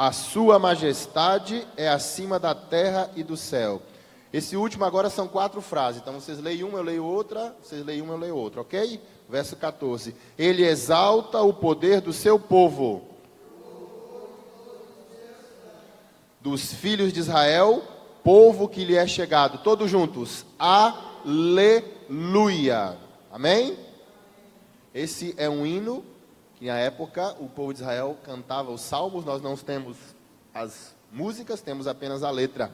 A sua majestade é acima da terra e do céu. Esse último agora são 4 frases. Então vocês leem uma, eu leio outra. Vocês leem uma, eu leio outra, ok? Verso 14. Ele exalta o poder do seu povo, dos filhos de Israel, povo que lhe é chegado. Todos juntos. Aleluia. Amém? Esse é um hino que na época o povo de Israel cantava os salmos. Nós não temos as músicas, temos apenas a letra.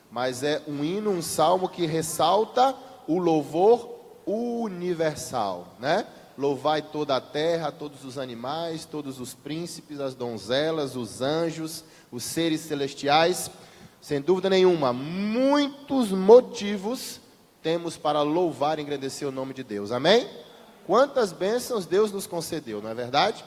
Mas é um hino, um salmo que ressalta o louvor universal, né? Louvai toda a terra, todos os animais, todos os príncipes, as donzelas, os anjos, os seres celestiais. Sem dúvida nenhuma, muitos motivos temos para louvar e engrandecer o nome de Deus. Amém? Quantas bênçãos Deus nos concedeu, não é verdade?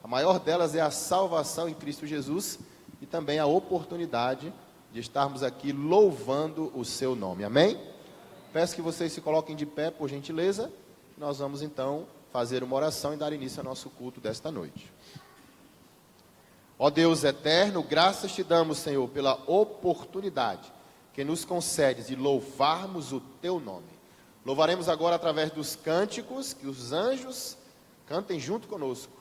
A maior delas é a salvação em Cristo Jesus e também a oportunidade de estarmos aqui louvando o seu nome. Amém? Peço que vocês se coloquem de pé, por gentileza. Nós vamos então fazer uma oração e dar início ao nosso culto desta noite. Ó Deus eterno, graças te damos, Senhor, pela oportunidade que nos concedes de louvarmos o teu nome. Louvaremos agora através dos cânticos, que os anjos cantem junto conosco.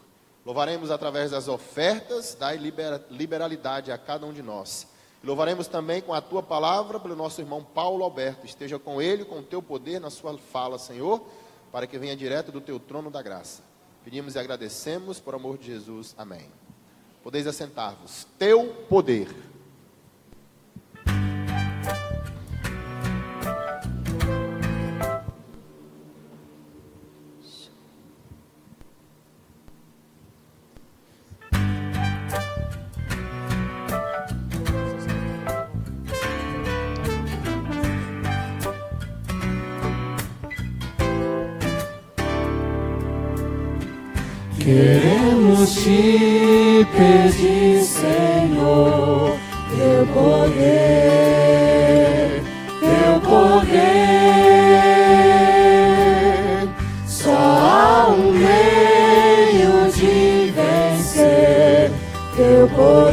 Louvaremos através das ofertas, dai liberalidade a cada um de nós. Louvaremos também com a tua palavra pelo nosso irmão Paulo Alberto. Esteja com ele, com o teu poder na sua fala, Senhor, para que venha direto do teu trono da graça. Pedimos e agradecemos por amor de Jesus. Amém. Podeis assentar-vos. Teu poder. Queremos te pedir, Senhor, teu poder, só há um meio de vencer, teu poder,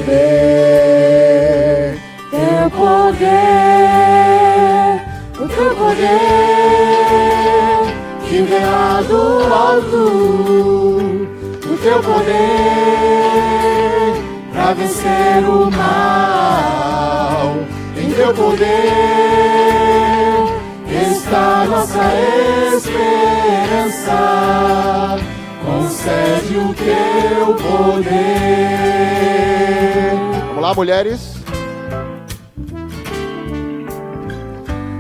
o teu poder que vem lá do alto. Teu poder para vencer o mal, em teu poder está nossa esperança. Concede o teu poder. Vamos lá, mulheres.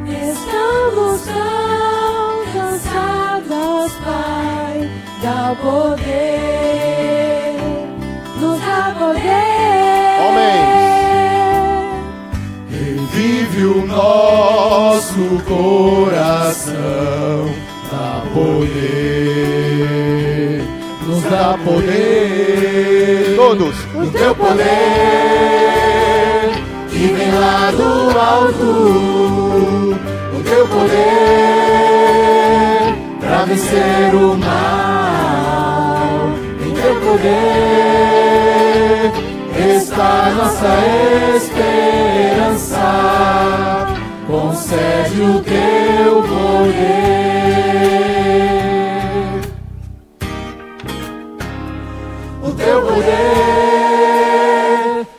Estamos tão cansadas, Pai, dá poder, nos dá poder. Homens. Revive o nosso coração, dá poder, nos dá poder. Todos. O teu poder que vem lá do alto, o teu poder para vencer o mal, em teu poder está nossa esperança. Concede o teu poder, o teu poder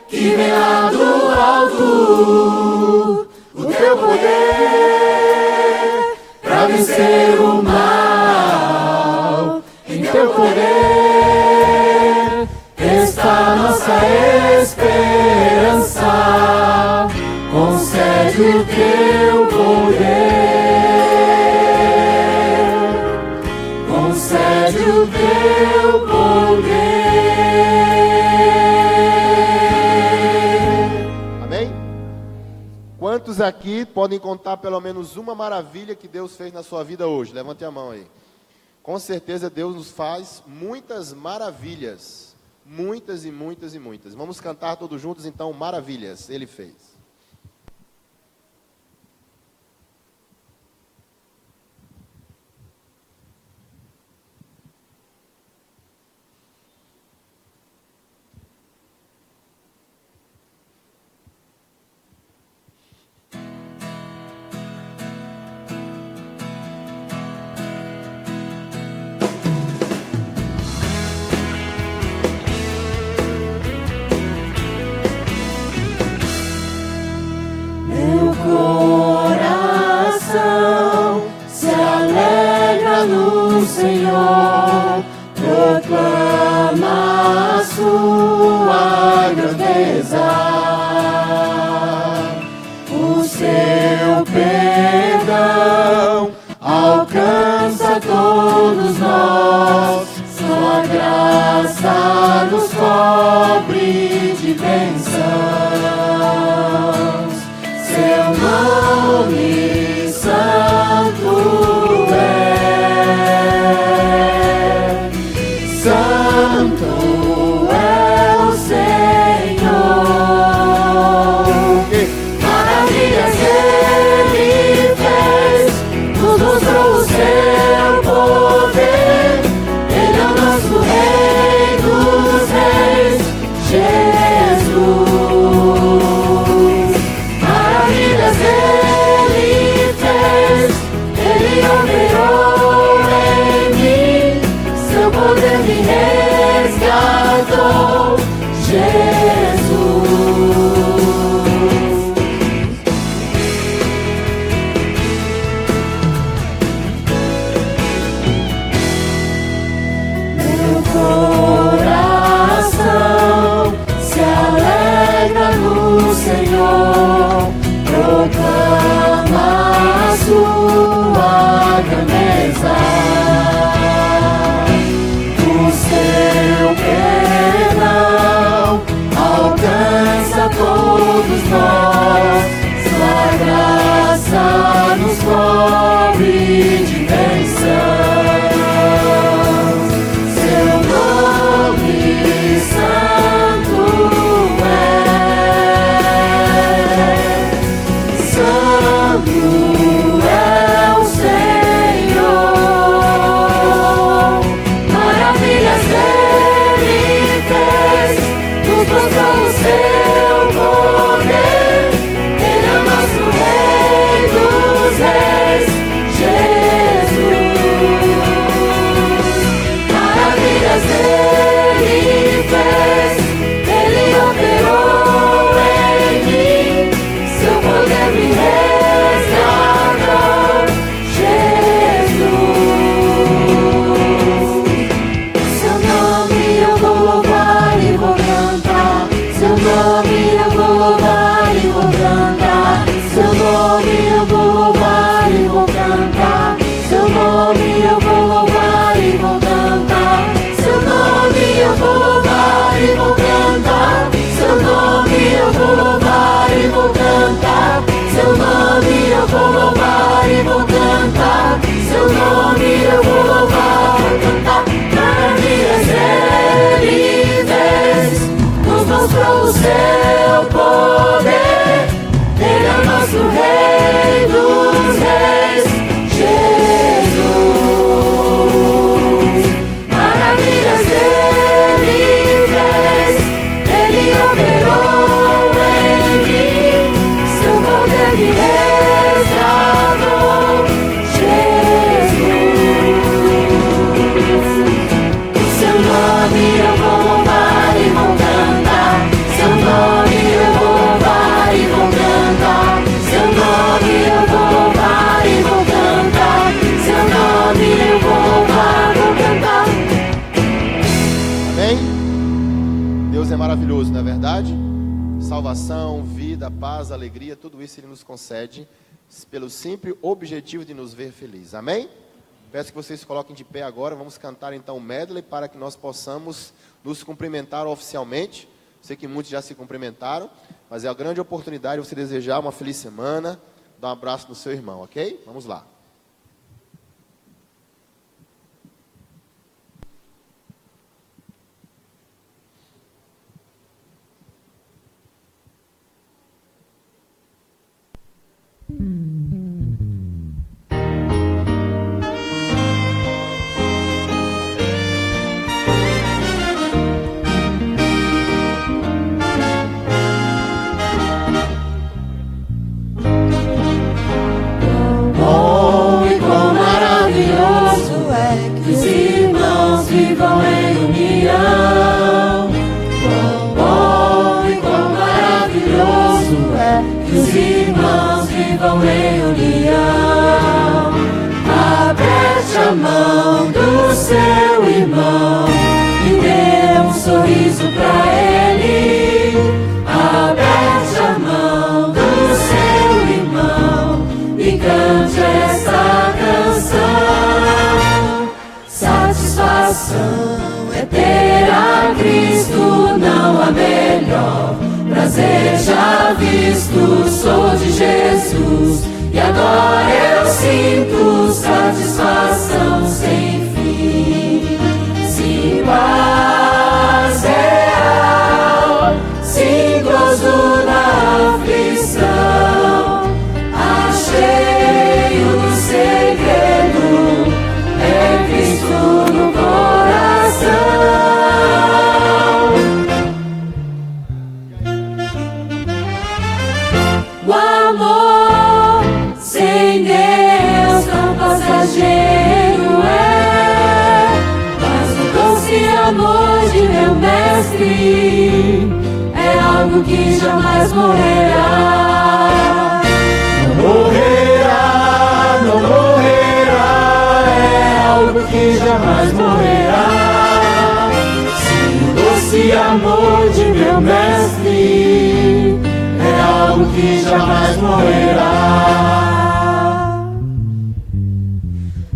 que vem lá do alto, o teu poder para vencer o mal, em teu poder está nossa esperança. Concede o teu poder, concede o teu poder. Amém? Quantos aqui podem contar pelo menos uma maravilha que Deus fez na sua vida hoje? Levante a mão aí. Com certeza Deus nos faz muitas maravilhas. Muitas e muitas e muitas. Vamos cantar todos juntos então, maravilhas Ele fez. mesa. O seu perdão alcança todos nós, sua graça nos cobre de bênçãos. Seu nome santo é, santo é o Senhor. Maravilhas Ele fez, nos mostrou o seu poder. Ele é o nosso Rei dos Reis, Jesus. Maravilhas Ele fez, Ele operou em mim, seu poder me resgatou, Jesus. Meu coração se alegra no Senhor, proclama a sua grandeza. O seu perdão alcança todos nós, sua graça nos cobre de bênçãos. Seu nome santo é, santo é o Senhor. Maravilhas Ele fez, nos mostrou o seu poder. Ele é o nosso Rei dos Reis, Jesus. Maravilhas Ele fez, Ele operou em mim, seu poder me resgatou, Jesus. Seu nome eu vou louvar e vou cantar, seu nome eu vou louvar e vou cantar, seu nome eu vou louvar e vou cantar, seu nome eu vou louvar e vou cantar, seu nome eu vou louvar e vou cantar, seu nome eu vou louvar e vou cantar, seu nome eu vou louvar e vou cantar, seu nome eu vou louvar e vou cantar. Maravilhas Ele fez, nos mostrou o seu poder. Ele é o nosso Rei dos Reis, Jesus. Maravilhas Ele fez, Ele operou em mim, seu poder me resgatou, Jesus. Seu nome eu vou louvar e vou cantar, seu nome eu vou louvar e vou cantar, seu nome eu vou louvar e vou cantar, seu nome eu vou louvar e vou cantar. Amém? Deus é maravilhoso, não é verdade? Salvação, vida, paz, alegria, tudo isso Ele nos concede pelo simples objetivo de nos ver felizes. Amém? Peço que vocês se coloquem de pé agora. Vamos cantar então o medley para que nós possamos nos cumprimentar oficialmente. Sei que muitos já se cumprimentaram, mas é a grande oportunidade de você desejar uma feliz semana, dar um abraço no seu irmão, ok? Vamos lá. Oh é algo que jamais morrerá. Não morrerá, não morrerá, é algo que jamais morrerá. Sim, o doce amor de meu mestre é algo que jamais morrerá.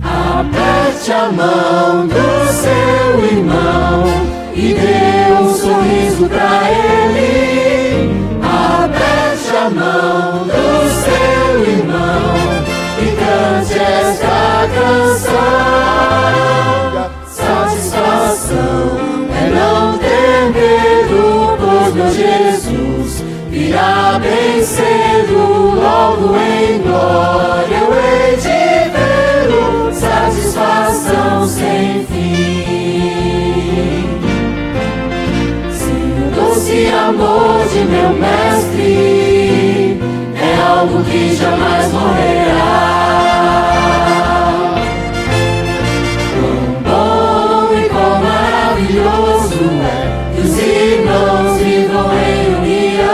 Aperte a mão do seu irmão e dê um sorriso pra ele. Aperte a mão do seu irmão e cante esta canção. Satisfação é não ter medo, pois meu Jesus virá bem cedo, logo em glória eu hei de vê-lo. Satisfação sem fim. Sim, o doce amor de meu mestre é algo que jamais morrerá. Quão bom e quão maravilhoso é que os irmãos vivam em união.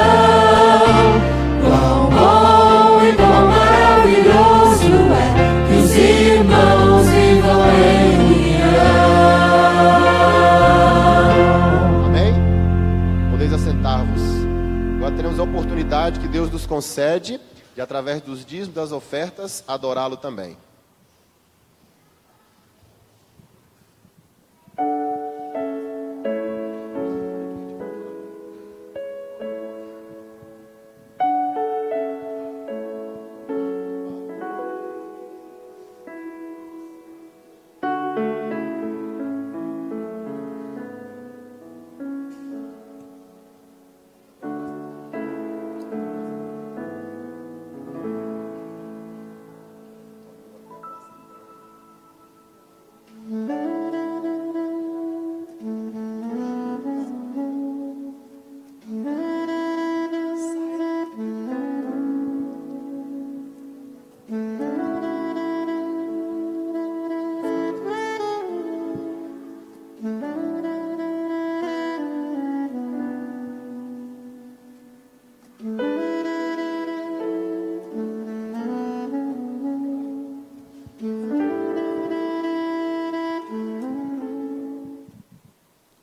Quão bom e quão maravilhoso é que os irmãos vivam em união. Amém? Podeis assentar-vos. Agora teremos a oportunidade que Deus nos concede de, através dos dízimos das ofertas, adorá-lo também.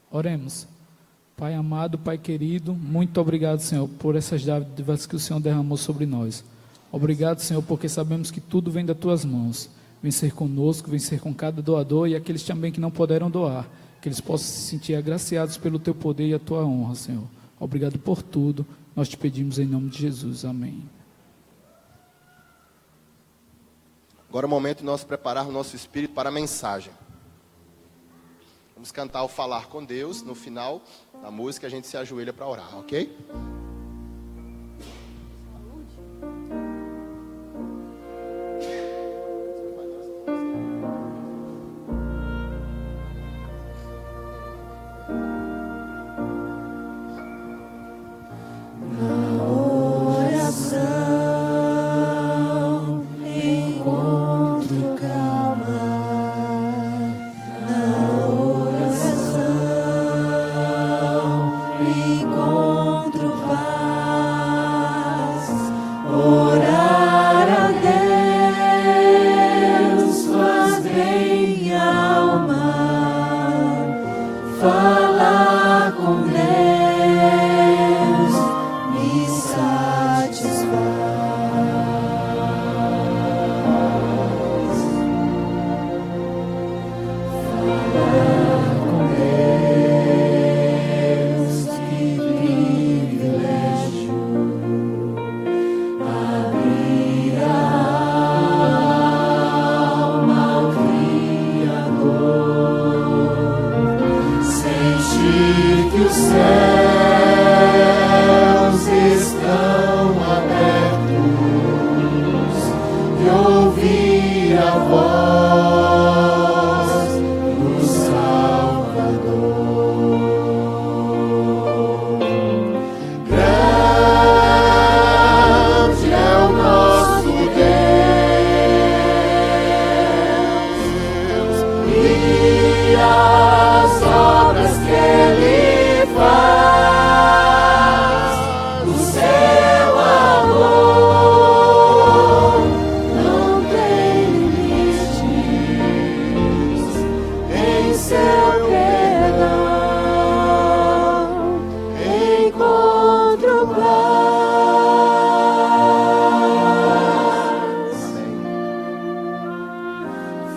Oremos. Pai amado, Pai querido, muito obrigado, Senhor, por essas dádivas que o Senhor derramou sobre nós. Obrigado, Senhor, porque sabemos que tudo vem das Tuas mãos. Vem ser conosco, vem ser com cada doador e aqueles também que não puderam doar, que eles possam se sentir agraciados pelo Teu poder e a Tua honra, Senhor. Obrigado por tudo, nós te pedimos em nome de Jesus. Amém. Agora é o momento de nós prepararmos o nosso espírito para a mensagem. Vamos cantar o Falar com Deus. No final da música a gente se ajoelha para orar, ok?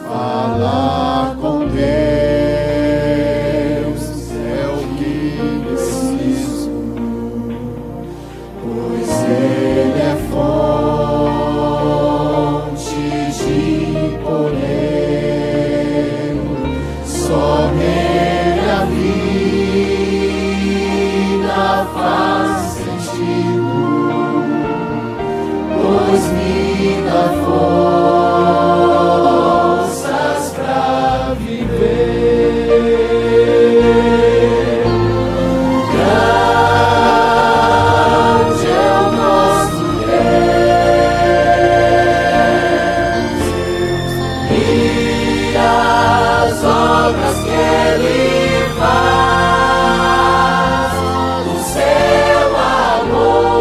Falar com Deus é o que preciso, pois Ele é fonte de poder. Só nele a vida faz sentido, pois me dá forças pra viver. Grande é o nosso Deus, e as obras que Ele faz, o seu amor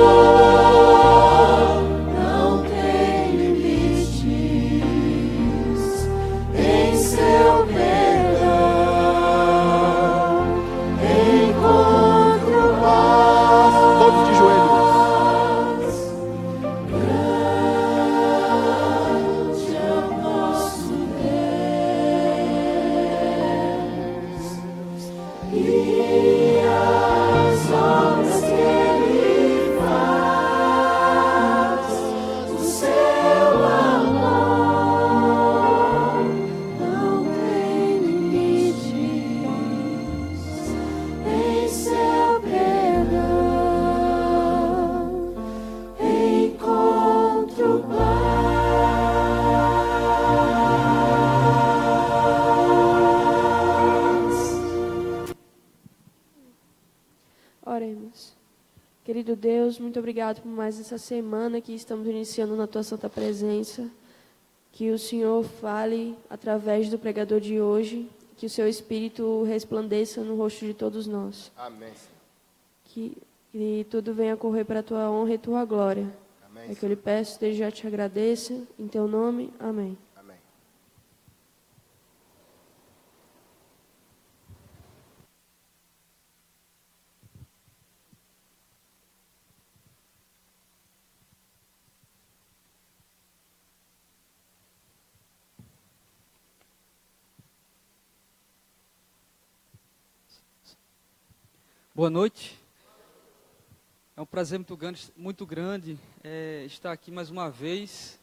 não tem limites. Em seu perdão encontro paz. Todos de joelhos. Grande é o nosso Deus, e as obras que Ele faz, o seu amor não tem limites. Em seu perdão encontro paz. Oremos. Querido Deus, muito obrigado por mais essa semana que estamos iniciando na Tua Santa Presença. Que o Senhor fale através do pregador de hoje, que o Seu Espírito resplandeça no rosto de todos nós. Amém, Senhor. Que tudo venha correr para a Tua honra e Tua glória. Amém, É que eu lhe peço, desde já te agradeço. Em Teu nome, amém. Amém. Boa noite. É um prazer muito grande estar aqui mais uma vez.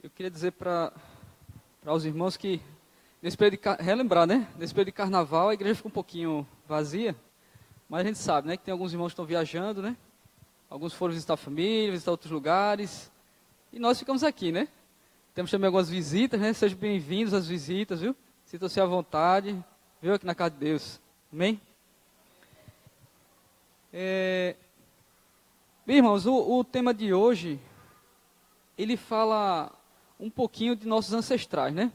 Eu queria dizer para os irmãos que, nesse período relembrar, né? Nesse período de carnaval, a igreja fica um pouquinho vazia, mas a gente sabe, né? Que tem alguns irmãos que estão viajando, né? Alguns foram visitar a família, visitar outros lugares, e nós ficamos aqui, né? Temos também algumas visitas, né? Sejam bem-vindos às visitas, viu? Sintam-se à vontade, viu, aqui na casa de Deus. Amém? Bem, irmãos, o tema de hoje, ele fala um pouquinho de nossos ancestrais, né?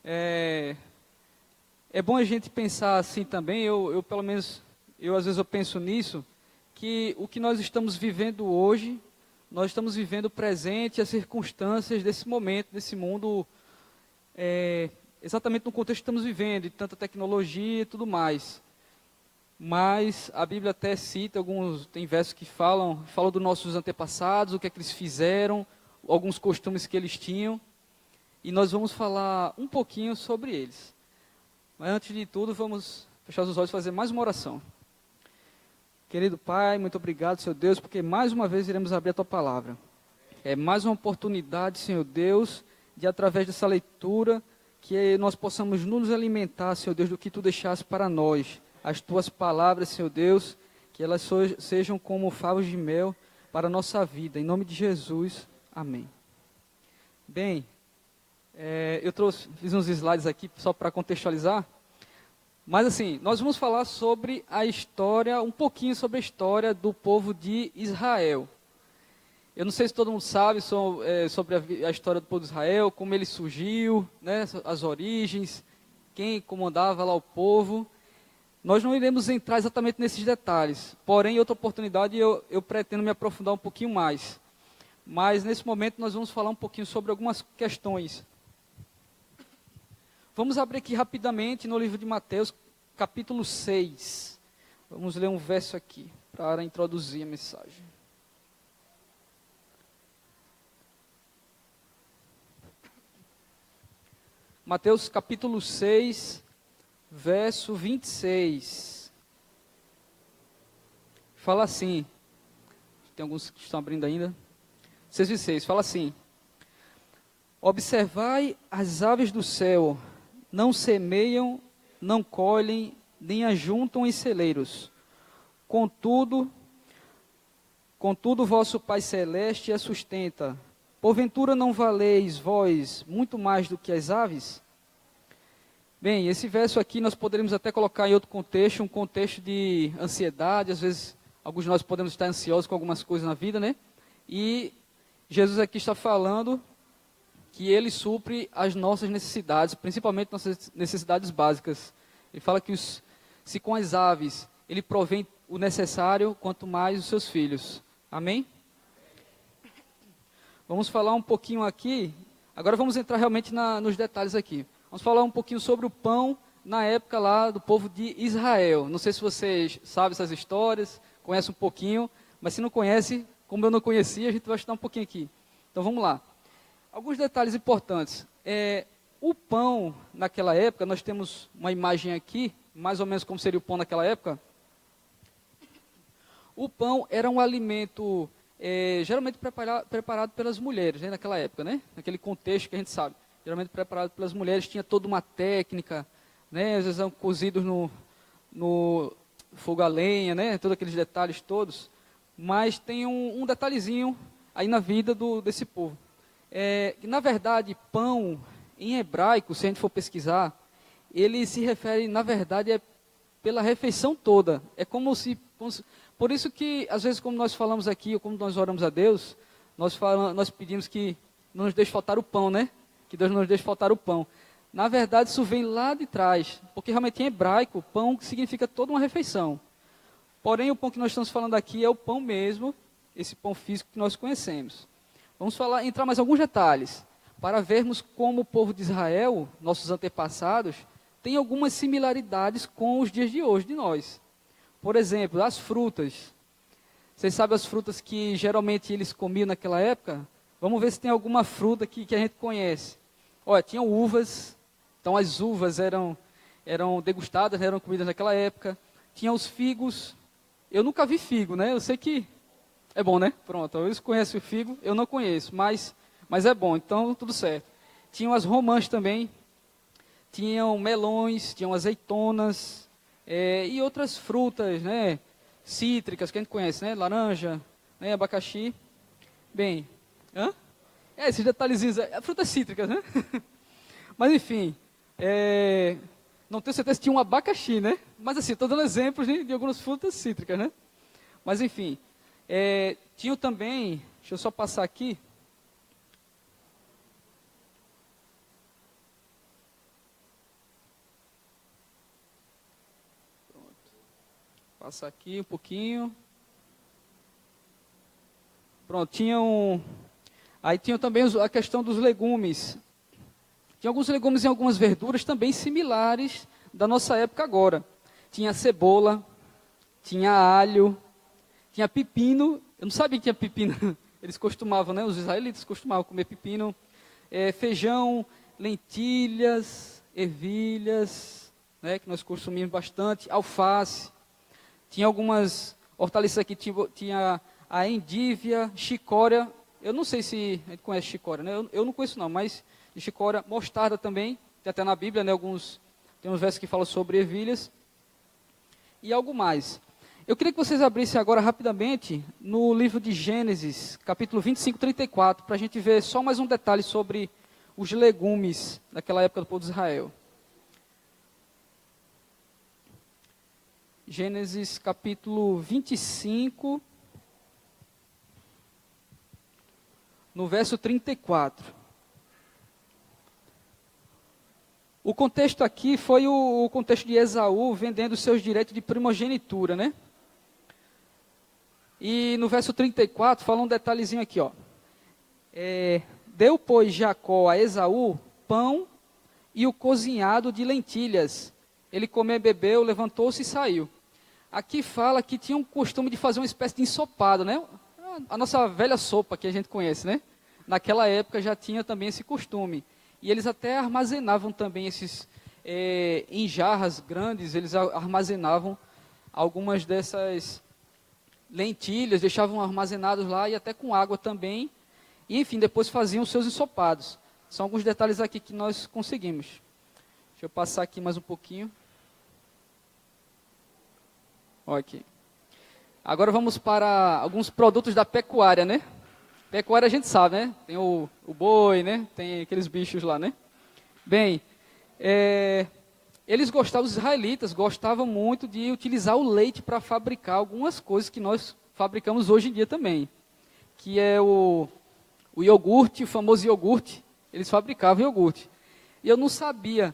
É bom a gente pensar assim também, pelo menos, às vezes eu penso nisso, que o que nós estamos vivendo hoje, nós estamos vivendo o presente, as circunstâncias desse momento, desse mundo, exatamente no contexto que estamos vivendo, de tanta tecnologia e tudo mais. Mas a Bíblia até cita tem versos que falam dos nossos antepassados, o que é que eles fizeram, alguns costumes que eles tinham, e nós vamos falar um pouquinho sobre eles. Mas antes de tudo, vamos fechar os olhos e fazer mais uma oração. Querido Pai, muito obrigado, Senhor Deus, porque mais uma vez iremos abrir a Tua Palavra. É mais uma oportunidade, Senhor Deus, de através dessa leitura, que nós possamos nos alimentar, Senhor Deus, do que Tu deixaste para nós. As Tuas palavras, Senhor Deus, que elas sejam como favos de mel para a nossa vida. Em nome de Jesus, amém. Bem, fiz uns slides aqui só para contextualizar. Mas assim, nós vamos falar sobre a história, um pouquinho sobre a história do povo de Israel. Eu não sei se todo mundo sabe sobre a história do povo de Israel, como ele surgiu, né, as origens, quem comandava lá o povo. Nós não iremos entrar exatamente nesses detalhes, porém, em outra oportunidade eu pretendo me aprofundar um pouquinho mais. Mas nesse momento nós vamos falar um pouquinho sobre algumas questões. Vamos abrir aqui rapidamente no livro de Mateus, capítulo 6. Vamos ler um verso aqui, para introduzir a mensagem. Mateus capítulo 6, verso 26. Fala assim, tem alguns que estão abrindo ainda. 6:26, fala assim: observai as aves do céu, não semeiam, não colhem, nem ajuntam em celeiros. Contudo, vosso Pai Celeste as sustenta. Porventura não valeis vós muito mais do que as aves? Bem, esse verso aqui nós poderíamos até colocar em outro contexto, um contexto de ansiedade. Às vezes, alguns de nós podemos estar ansiosos com algumas coisas na vida, né? E Jesus aqui está falando que Ele supre as nossas necessidades, principalmente nossas necessidades básicas. Ele fala que se com as aves Ele provém o necessário, quanto mais os seus filhos. Amém? Vamos falar um pouquinho aqui, agora vamos entrar realmente nos detalhes aqui. Vamos falar um pouquinho sobre o pão na época lá do povo de Israel. Não sei se vocês sabem essas histórias, conhecem um pouquinho, mas se não conhece, como eu não conhecia, a gente vai estudar um pouquinho aqui. Então vamos lá. Alguns detalhes importantes. O pão naquela época, nós temos uma imagem aqui, mais ou menos como seria o pão naquela época. O pão era um alimento geralmente preparado pelas mulheres, né, naquela época, né? Naquele contexto que a gente sabe. Geralmente preparado pelas mulheres, tinha toda uma técnica, né? Às vezes eram cozidos no fogo a lenha, né? Todos aqueles detalhes todos. Mas tem um detalhezinho aí na vida desse povo. Na verdade, pão, em hebraico, se a gente for pesquisar, ele se refere, na verdade, pela refeição toda. É como se por isso que, às vezes, como nós falamos aqui, ou como nós oramos a Deus, nós pedimos que não nos deixe faltar o pão, né? Que Deus não nos deixe faltar o pão. Na verdade, isso vem lá de trás, porque realmente em hebraico, pão significa toda uma refeição. Porém, o pão que nós estamos falando aqui é o pão mesmo, esse pão físico que nós conhecemos. Vamos entrar mais alguns detalhes, para vermos como o povo de Israel, nossos antepassados, tem algumas similaridades com os dias de hoje de nós. Por exemplo, as frutas. Vocês sabem as frutas que geralmente eles comiam naquela época? Vamos ver se tem alguma fruta que a gente conhece. Olha, tinham uvas, então as uvas eram degustadas, eram comidas naquela época. Tinha os figos. Eu nunca vi figo, né? Eu sei que é bom, né? Pronto, eles conhecem o figo, eu não conheço, mas é bom, então tudo certo. Tinham as romãs também, tinham melões, tinham azeitonas, e outras frutas, né? Cítricas, que a gente conhece, né? Laranja, né? Abacaxi. Bem, esses detalhezinhos, frutas cítricas, né? Mas enfim, não tenho certeza se tinha um abacaxi, né? Mas assim, estou dando exemplos de algumas frutas cítricas, né? Mas enfim, tinham também, deixa eu só passar aqui. Pronto. Passar aqui um pouquinho. Pronto, aí tinham também a questão dos legumes. Tinha alguns legumes e algumas verduras também similares da nossa época agora. Tinha cebola, tinha alho, tinha pepino. Eu não sabia que tinha pepino. Eles costumavam, né? Os israelitas costumavam comer pepino. Feijão, lentilhas, ervilhas, né? Que nós consumimos bastante. Alface. Tinha algumas hortaliças aqui. Tinha a endívia, chicória. Eu não sei se a gente conhece chicória, né? Eu não conheço não, mas de chicória, mostarda também. Tem até na Bíblia, né? Tem uns versos que falam sobre ervilhas. E algo mais. Eu queria que vocês abrissem agora rapidamente no livro de Gênesis, capítulo 25, 34, para a gente ver só mais um detalhe sobre os legumes daquela época do povo de Israel. Gênesis, capítulo 25, no verso 34. O contexto aqui foi o contexto de Esaú vendendo seus direitos de primogenitura, né? E no verso 34 fala um detalhezinho aqui, ó. Deu, pois, Jacó a Esaú pão e o cozinhado de lentilhas, ele comeu e bebeu, levantou-se e saiu. Aqui fala que tinha um costume de fazer uma espécie de ensopado, né? A nossa velha sopa que a gente conhece, né? Naquela época já tinha também esse costume. E eles até armazenavam também esses, em jarras grandes, eles armazenavam algumas dessas lentilhas, deixavam armazenados lá e até com água também. E, enfim, depois faziam os seus ensopados. São alguns detalhes aqui que nós conseguimos. Deixa eu passar aqui mais um pouquinho. Olha aqui. Agora vamos para alguns produtos da pecuária, né? Pecuária a gente sabe, né? Tem o boi, né? Tem aqueles bichos lá, né? Bem, eles gostavam, os israelitas gostavam muito de utilizar o leite para fabricar algumas coisas que nós fabricamos hoje em dia também. Que é o iogurte, o famoso iogurte. Eles fabricavam iogurte. E eu não sabia...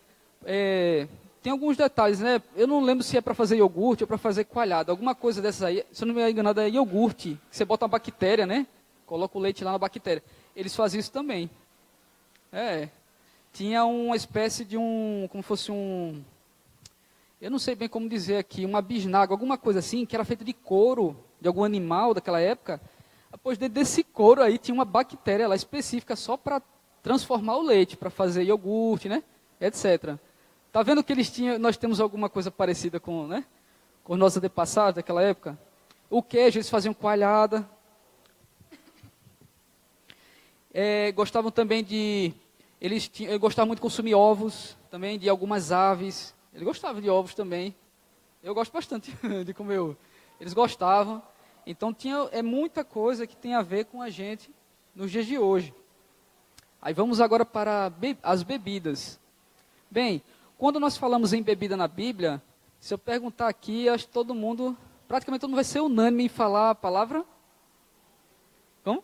tem alguns detalhes, né? Eu não lembro se é para fazer iogurte ou para fazer coalhada. Alguma coisa dessas aí, se eu não me engano, é iogurte. Você bota uma bactéria, né? Coloca o leite lá na bactéria. Eles faziam isso também. Tinha uma espécie de como fosse eu não sei bem como dizer aqui, uma bisnaga, alguma coisa assim, que era feita de couro de algum animal daquela época. Depois desse couro aí tinha uma bactéria lá específica só para transformar o leite, para fazer iogurte, né? Etc. Tá vendo que nós temos alguma coisa parecida com os nossos antepassados daquela época? O queijo, eles faziam coalhada. Gostavam também eles gostavam muito de consumir ovos, também de algumas aves. Eles gostavam de ovos também. Eu gosto bastante de comer ovo. Eles gostavam. Então é muita coisa que tem a ver com a gente nos dias de hoje. Aí vamos agora para as bebidas. Bem, quando nós falamos em bebida na Bíblia, se eu perguntar aqui, acho que praticamente todo mundo vai ser unânime em falar a palavra? Como?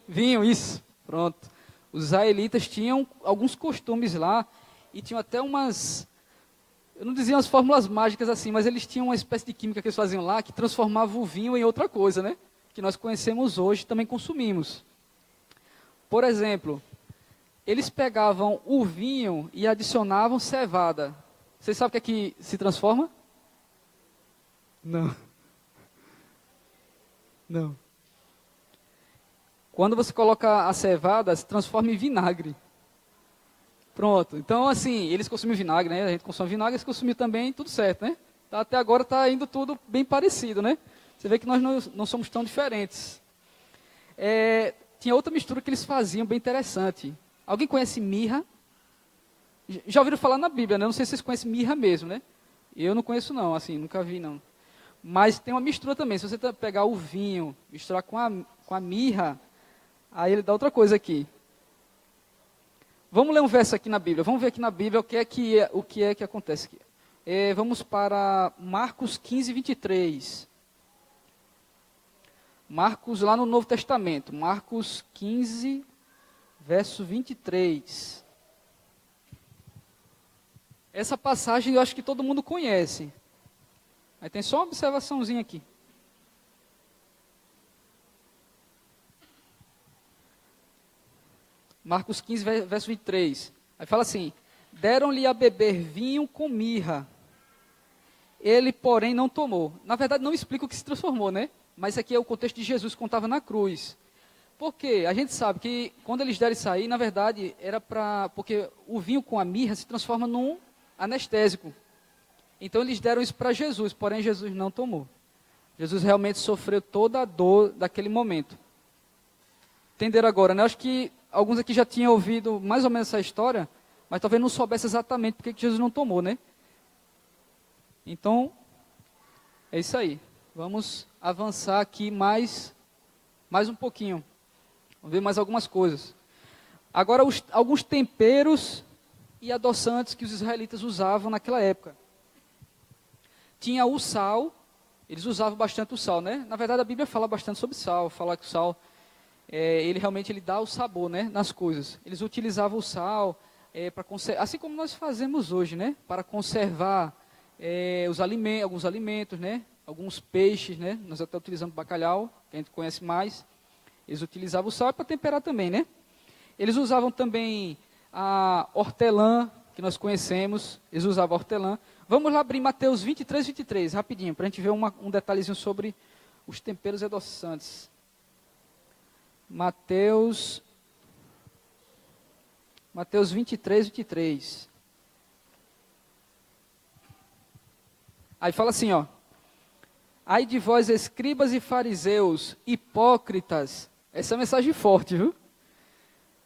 Vinho, isso. Pronto. Os israelitas tinham alguns costumes lá e tinham até eu não dizia umas fórmulas mágicas assim, mas eles tinham uma espécie de química que eles faziam lá que transformava o vinho em outra coisa, né? Que nós conhecemos hoje e também consumimos. Por exemplo, eles pegavam o vinho e adicionavam cevada. Vocês sabem o que é que se transforma? Não. Não. Quando você coloca a cevada, se transforma em vinagre. Pronto. Então, assim, eles consumem vinagre, né? A gente consome vinagre, eles consumem também, tudo certo, né? Até agora está indo tudo bem parecido, né? Você vê que nós não somos tão diferentes. Tinha outra mistura que eles faziam bem interessante. Alguém conhece mirra? Já ouviram falar na Bíblia, né? Não sei se vocês conhecem mirra mesmo, né? Eu não conheço não, assim, nunca vi não. Mas tem uma mistura também. Se você pegar o vinho, misturar com a mirra, aí ele dá outra coisa aqui. Vamos ler um verso aqui na Bíblia. Vamos ver aqui na Bíblia o que é que acontece aqui. Vamos para Marcos 15, 23. Marcos, lá no Novo Testamento. Marcos 15, verso 23. Essa passagem eu acho que todo mundo conhece. Aí tem só uma observaçãozinha aqui. Marcos 15, verso 23. Aí fala assim: deram-lhe a beber vinho com mirra. Ele, porém, não tomou. Na verdade, não explica o que se transformou, né? Mas aqui é o contexto de Jesus que contava na cruz. Por quê? A gente sabe que quando eles deram isso aí, na verdade, era porque o vinho com a mirra se transforma num anestésico. Então eles deram isso para Jesus, porém Jesus não tomou. Jesus realmente sofreu toda a dor daquele momento. Entenderam agora, né? Acho que alguns aqui já tinham ouvido mais ou menos essa história, mas talvez não soubesse exatamente porque que Jesus não tomou, né? Então, é isso aí. Vamos avançar aqui mais um pouquinho. Vamos ver mais algumas coisas. Agora, alguns temperos e adoçantes que os israelitas usavam naquela época. Tinha o sal, eles usavam bastante o sal, né? Na verdade, a Bíblia fala bastante sobre sal, fala que o sal, ele realmente dá o sabor, né, nas coisas. Eles utilizavam o sal para conservar, assim como nós fazemos hoje, né? Para conservar alguns alimentos, né? Alguns peixes, né? Nós até utilizamos bacalhau, que a gente conhece mais. Eles utilizavam o sal para temperar também, né? Eles usavam também a hortelã, que nós conhecemos. Eles usavam hortelã. Vamos lá abrir Mateus 23, 23, rapidinho, para a gente ver um detalhezinho sobre os temperos e adoçantes. Mateus 23, 23. Aí fala assim, ó. Ai de vós, escribas e fariseus, hipócritas. Essa é uma mensagem forte, viu?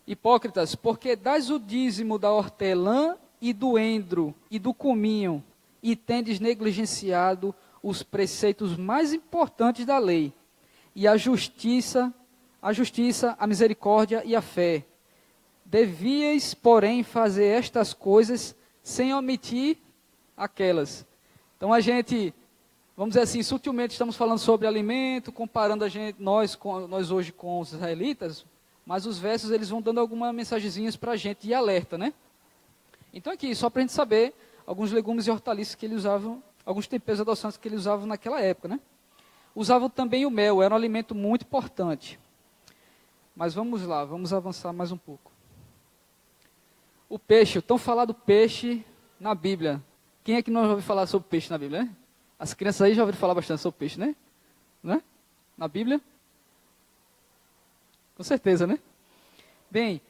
Hipócritas, porque dais o dízimo da hortelã e do endro e do cominho, e tendes negligenciado os preceitos mais importantes da lei, e a justiça, a misericórdia e a fé. Devíeis, porém, fazer estas coisas sem omitir aquelas. Então a gente, vamos dizer assim, sutilmente estamos falando sobre alimento, comparando nós hoje com os israelitas, mas os versos eles vão dando algumas mensagenzinhas para a gente de alerta, né? Então aqui, só para a gente saber, alguns legumes e hortaliças que eles usavam, alguns temperos adoçantes que eles usavam naquela época, né? Usavam também o mel, era um alimento muito importante. Mas vamos lá, vamos avançar mais um pouco. O peixe, o tão falado peixe na Bíblia. Quem é que não ouviu falar sobre peixe na Bíblia, né? As crianças aí já ouviram falar bastante sobre peixe, né? Né? Na Bíblia? Com certeza, né? Bem,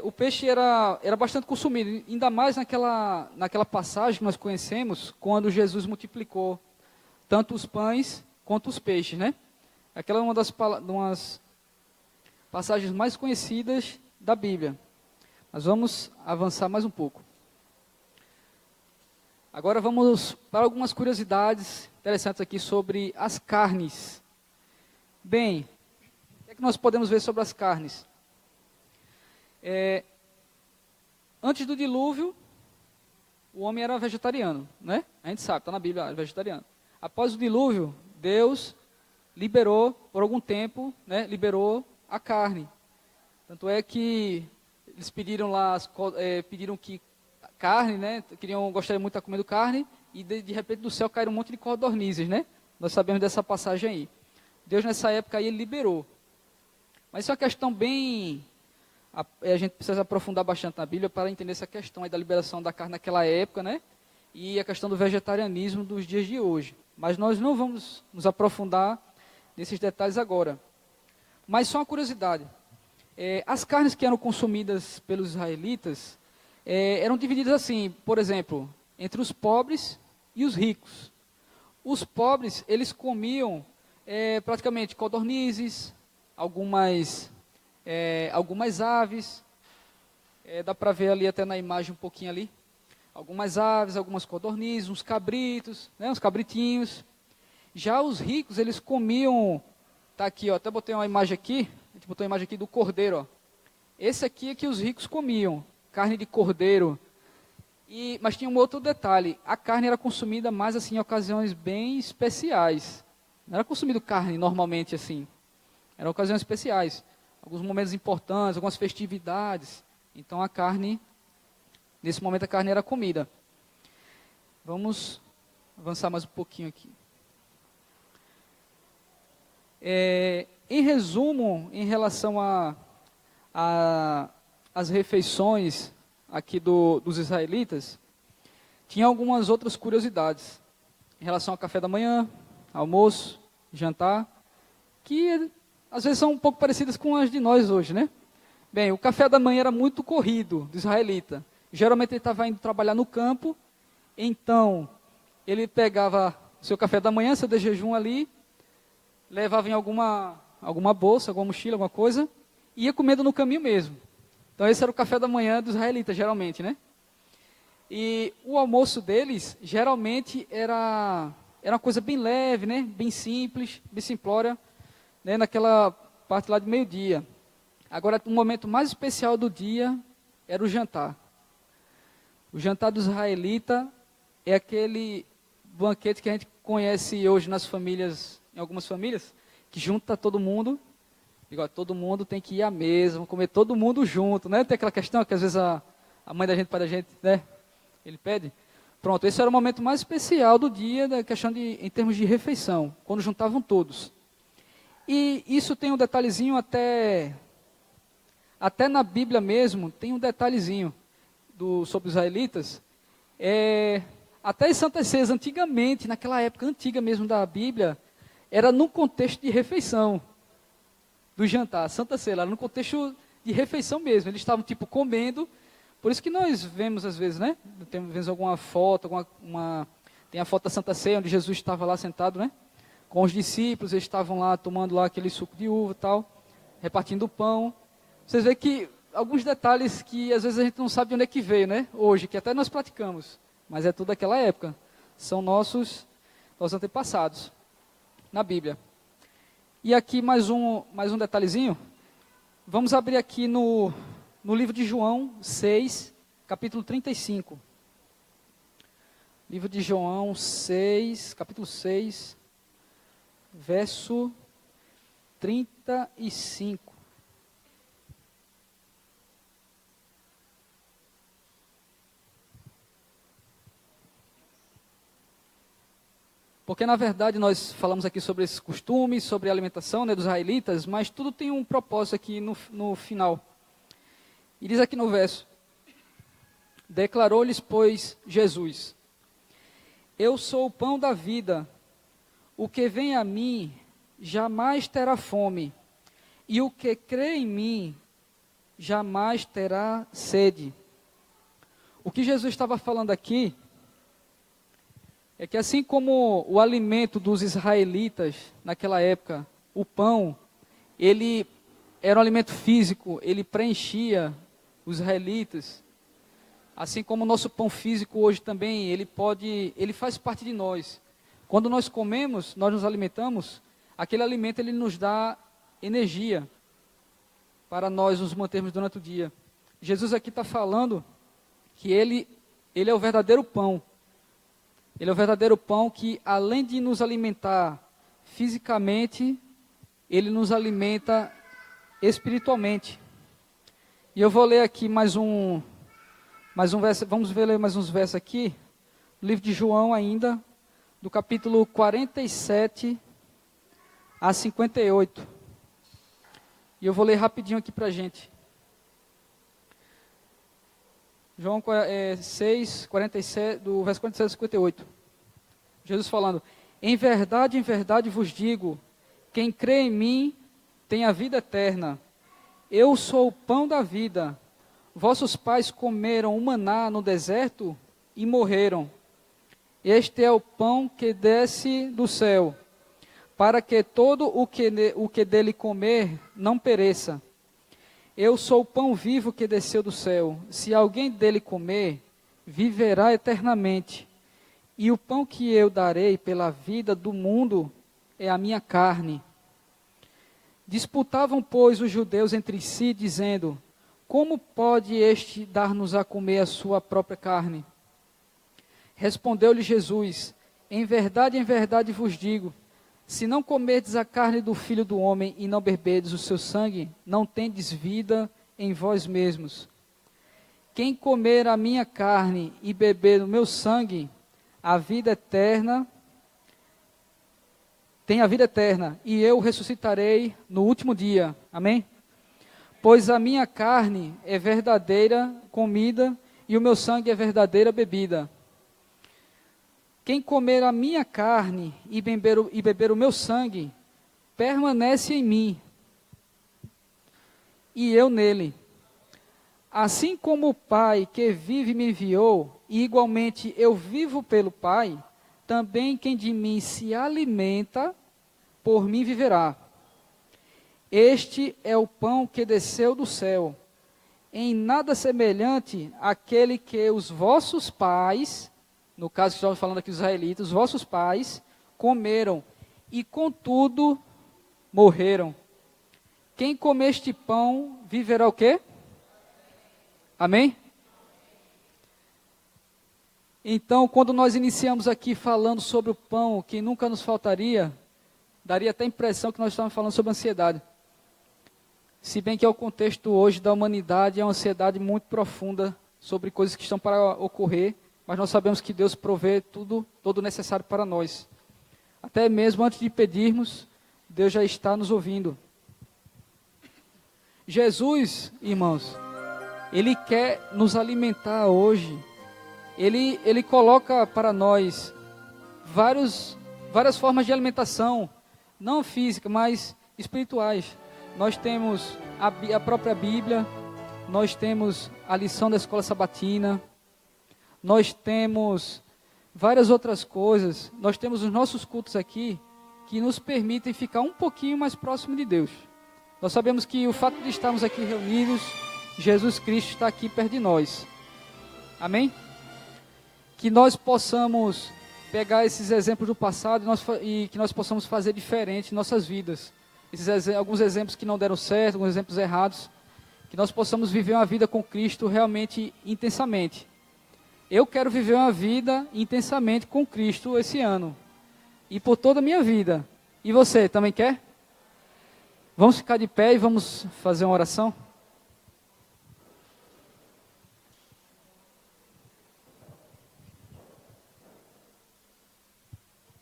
o peixe era bastante consumido, ainda mais naquela passagem que nós conhecemos, quando Jesus multiplicou tanto os pães quanto os peixes, né? Aquela é uma das passagens mais conhecidas da Bíblia. Mas vamos avançar mais um pouco. Agora vamos para algumas curiosidades interessantes aqui sobre as carnes. Bem, o que é que nós podemos ver sobre as carnes? Antes do dilúvio, o homem era vegetariano, né? A gente sabe, está na Bíblia, era vegetariano. Após o dilúvio, Deus liberou, por algum tempo, né, liberou a carne. Tanto é que eles pediram lá, pediram que carne, né? Gostariam muito de estar comendo carne, e de repente do céu caíram um monte de codornizes, né? Nós sabemos dessa passagem aí. Deus nessa época aí ele liberou. Mas isso é uma questão bem... A gente precisa aprofundar bastante na Bíblia para entender essa questão aí da liberação da carne naquela época, né? E a questão do vegetarianismo dos dias de hoje. Mas nós não vamos nos aprofundar nesses detalhes agora. Mas só uma curiosidade. As carnes que eram consumidas pelos israelitas eram divididas assim, por exemplo, entre os pobres e os ricos. Os pobres, eles comiam praticamente codornizes, algumas aves, dá para ver ali até na imagem um pouquinho ali, algumas aves, algumas codornizes, uns cabritos, né, uns cabritinhos. Já os ricos, eles comiam, tá aqui, ó, até botei uma imagem aqui, a gente botou uma imagem aqui do cordeiro, ó. Esse aqui é que os ricos comiam, carne de cordeiro. Mas tinha um outro detalhe, a carne era consumida mais assim em ocasiões bem especiais. Não era consumido carne normalmente assim, eram ocasiões especiais. Alguns momentos importantes, algumas festividades. Então nesse momento a carne era comida. Vamos avançar mais um pouquinho aqui. Em resumo, em relação às refeições aqui dos israelitas, tinha algumas outras curiosidades. Em relação ao café da manhã, almoço, jantar, que às vezes são um pouco parecidas com as de nós hoje, né? Bem, o café da manhã era muito corrido do israelita. Geralmente ele estava indo trabalhar no campo, então ele pegava o seu café da manhã, seu de jejum ali, levava em alguma bolsa, alguma mochila, alguma coisa, e ia comendo no caminho mesmo. Então esse era o café da manhã dos israelitas, geralmente, né? E o almoço deles, geralmente, era uma coisa bem leve, né? Bem simples, bem simplória, né, naquela parte lá de meio-dia. Agora, o momento mais especial do dia era o jantar. O jantar do israelita é aquele banquete que a gente conhece hoje nas famílias, em algumas famílias, que junta todo mundo, igual todo mundo tem que ir à mesa, vamos comer todo mundo junto, né? Tem aquela questão que às vezes a mãe da gente, pai da gente, né? Ele pede. Pronto, esse era o momento mais especial do dia, da questão em termos de refeição, quando juntavam todos. E isso tem um detalhezinho até na Bíblia mesmo, tem um detalhezinho sobre os israelitas. até as Santas Ceias, antigamente, naquela época antiga mesmo da Bíblia, era no contexto de refeição, do jantar. Santa Ceia era no contexto de refeição mesmo. Eles estavam, tipo, comendo. Por isso que nós vemos, às vezes, né? Vemos alguma foto, tem a foto da Santa Ceia, onde Jesus estava lá sentado, né? Com os discípulos, eles estavam lá tomando lá aquele suco de uva e tal, repartindo o pão. Vocês veem que alguns detalhes que às vezes a gente não sabe de onde é que veio, né? Hoje, que até nós praticamos, mas é tudo daquela época. São nossos antepassados na Bíblia. E aqui mais um detalhezinho. Vamos abrir aqui no livro de João 6, capítulo 35. Livro de João 6, capítulo 6, verso 35. Porque, na verdade, nós falamos aqui sobre esses costumes, sobre a alimentação, né, dos israelitas, mas tudo tem um propósito aqui no final. E diz aqui no verso: declarou-lhes, pois, Jesus: eu sou o pão da vida, o que vem a mim jamais terá fome, e o que crê em mim jamais terá sede. O que Jesus estava falando aqui é que, assim como o alimento dos israelitas naquela época, o pão, ele era um alimento físico, ele preenchia os israelitas. Assim como o nosso pão físico hoje também, ele faz parte de nós. Quando nós comemos, nós nos alimentamos, aquele alimento ele nos dá energia para nós nos mantermos durante o dia. Jesus aqui está falando que ele é o verdadeiro pão. Ele é o verdadeiro pão que, além de nos alimentar fisicamente, ele nos alimenta espiritualmente. E eu vou ler aqui mais um verso, vamos ler mais uns versos aqui, no livro de João ainda, do capítulo 47 a 58. E eu vou ler rapidinho aqui para a gente. João 6, 47, do verso 47 a 58. Jesus falando: em verdade vos digo, quem crê em mim tem a vida eterna. Eu sou o pão da vida. Vossos pais comeram o maná no deserto e morreram. Este é o pão que desce do céu, para que todo o que dele comer não pereça. Eu sou o pão vivo que desceu do céu. Se alguém dele comer, viverá eternamente. E o pão que eu darei pela vida do mundo é a minha carne. Disputavam, pois, os judeus entre si, dizendo: como pode este dar-nos a comer a sua própria carne? Respondeu-lhe Jesus: em verdade vos digo, se não comerdes a carne do Filho do Homem e não beberdes o seu sangue, não tendes vida em vós mesmos. Quem comer a minha carne e beber o meu sangue, a vida eterna, tem a vida eterna, e eu ressuscitarei no último dia. Amém? Pois a minha carne é verdadeira comida e o meu sangue é verdadeira bebida. Quem comer a minha carne e beber o meu sangue, permanece em mim, e eu nele. Assim como o Pai que vive me enviou, e igualmente eu vivo pelo Pai, também quem de mim se alimenta, por mim viverá. Este é o pão que desceu do céu, em nada semelhante àquele que os vossos pais, no caso que estamos falando aqui dos israelitas, os vossos pais comeram e contudo morreram. Quem comer este pão viverá o quê? Amém? Então, quando nós iniciamos aqui falando sobre o pão que nunca nos faltaria, daria até a impressão que nós estamos falando sobre ansiedade. Se bem que é o contexto hoje da humanidade, é uma ansiedade muito profunda sobre coisas que estão para ocorrer, mas nós sabemos que Deus provê todo o necessário para nós. Até mesmo antes de pedirmos, Deus já está nos ouvindo. Jesus, irmãos, Ele quer nos alimentar hoje. ele coloca para nós várias formas de alimentação, não física, mas espirituais. Nós temos a própria Bíblia, nós temos a lição da escola sabatina, nós temos várias outras coisas, nós temos os nossos cultos aqui, que nos permitem ficar um pouquinho mais próximo de Deus. Nós sabemos que o fato de estarmos aqui reunidos, Jesus Cristo está aqui perto de nós. Amém? Que nós possamos pegar esses exemplos do passado e que nós possamos fazer diferente em nossas vidas. Alguns exemplos que não deram certo, alguns exemplos errados, que nós possamos viver uma vida com Cristo realmente intensamente. Eu quero viver uma vida intensamente com Cristo esse ano. E por toda a minha vida. E você, também quer? Vamos ficar de pé e vamos fazer uma oração?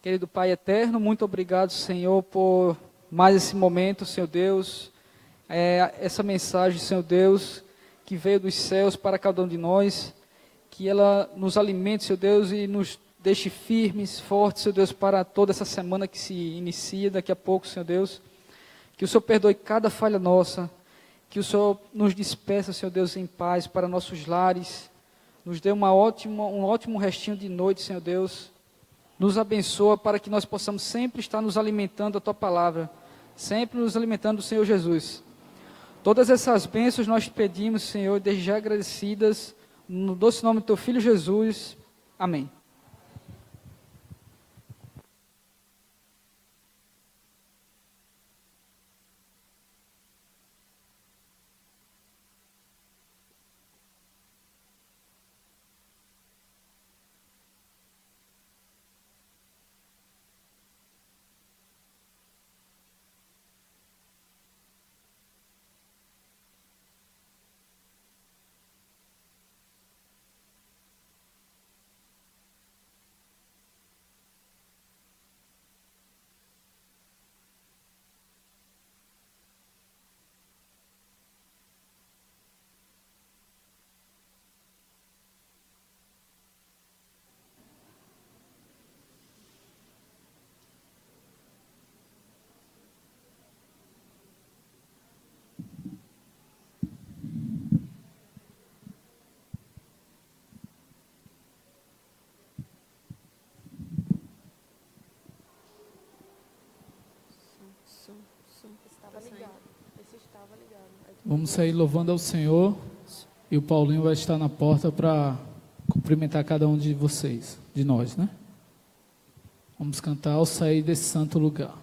Querido Pai eterno, muito obrigado, Senhor, por mais esse momento, Senhor Deus. Essa mensagem, Senhor Deus, que veio dos céus para cada um de nós. Que ela nos alimente, Senhor Deus, e nos deixe firmes, fortes, Senhor Deus, para toda essa semana que se inicia daqui a pouco, Senhor Deus. Que o Senhor perdoe cada falha nossa. Que o Senhor nos despeça, Senhor Deus, em paz para nossos lares. Nos dê um ótimo restinho de noite, Senhor Deus. Nos abençoa para que nós possamos sempre estar nos alimentando da Tua Palavra. Sempre nos alimentando do Senhor Jesus. Todas essas bênçãos nós te pedimos, Senhor, desde já agradecidas, no doce nome do Teu Filho Jesus. Amém. Vamos sair louvando ao Senhor e o Paulinho vai estar na porta para cumprimentar cada um de vocês, de nós, né? Vamos cantar ao sair desse santo lugar.